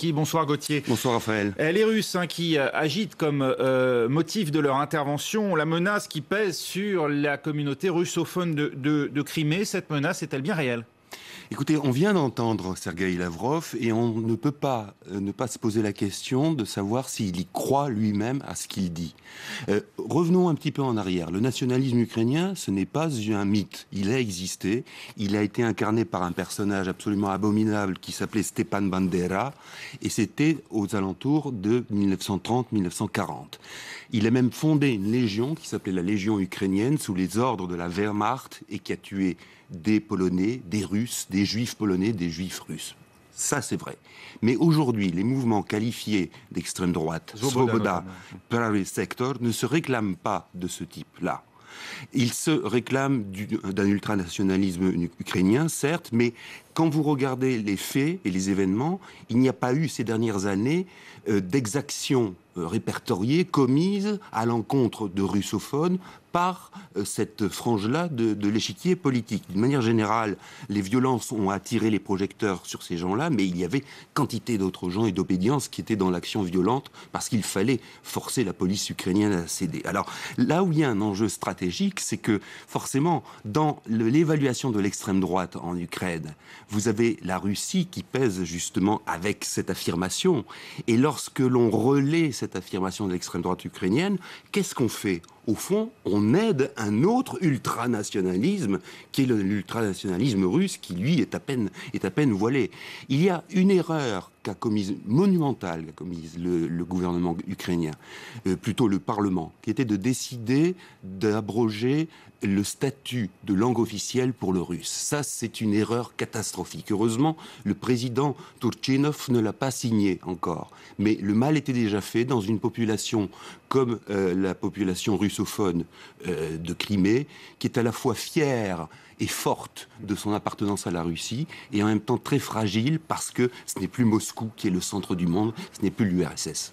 Zelensky. Bonsoir Gauthier. Bonsoir Raphaël. Les Russes qui agitent comme motif de leur intervention la menace qui pèse sur la communauté russophone de Crimée. Cette menace est-elle bien réelle ? Écoutez, on vient d'entendre Sergueï Lavrov et on ne peut pas ne pas se poser la question de savoir s'il y croit lui-même à ce qu'il dit. Revenons un petit peu en arrière. Le nationalisme ukrainien, ce n'est pas un mythe. Il a existé. Il a été incarné par un personnage absolument abominable qui s'appelait Stepan Bandera et c'était aux alentours de 1930-1940. Il a même fondé une légion qui s'appelait la Légion ukrainienne sous les ordres de la Wehrmacht et qui a tué des Polonais, des Russes, des Juifs polonais, des Juifs russes. Ça, c'est vrai. Mais aujourd'hui, les mouvements qualifiés d'extrême droite, Svoboda, Pravi Sector, ne se réclament pas de ce type-là. Ils se réclament d'un ultranationalisme ukrainien, certes, mais quand vous regardez les faits et les événements, il n'y a pas eu ces dernières années d'exactions répertoriées, commises à l'encontre de russophones par cette frange-là de l'échiquier politique. D'une manière générale, les violences ont attiré les projecteurs sur ces gens-là, mais il y avait quantité d'autres gens et d'obédience qui étaient dans l'action violente parce qu'il fallait forcer la police ukrainienne à céder. Alors là où il y a un enjeu stratégique, c'est que forcément, dans l'évaluation de l'extrême droite en Ukraine, vous avez la Russie qui pèse justement avec cette affirmation. Et lorsque l'on relaie cette affirmation de l'extrême droite ukrainienne, qu'est-ce qu'on fait ? Au fond, on aide un autre ultranationalisme, qui est l'ultranationalisme russe, qui lui est à peine voilé. Il y a une erreur monumentale qu'a commise le gouvernement ukrainien, plutôt le Parlement, qui était de décider d'abroger le statut de langue officielle pour le russe. Ça, c'est une erreur catastrophique. Heureusement, le président Turchinov ne l'a pas signé encore. Mais le mal était déjà fait dans une population comme la population russophone de Crimée, qui est à la fois fière et forte de son appartenance à la Russie, et en même temps très fragile parce que ce n'est plus Moscou qui est le centre du monde, ce n'est plus l'URSS.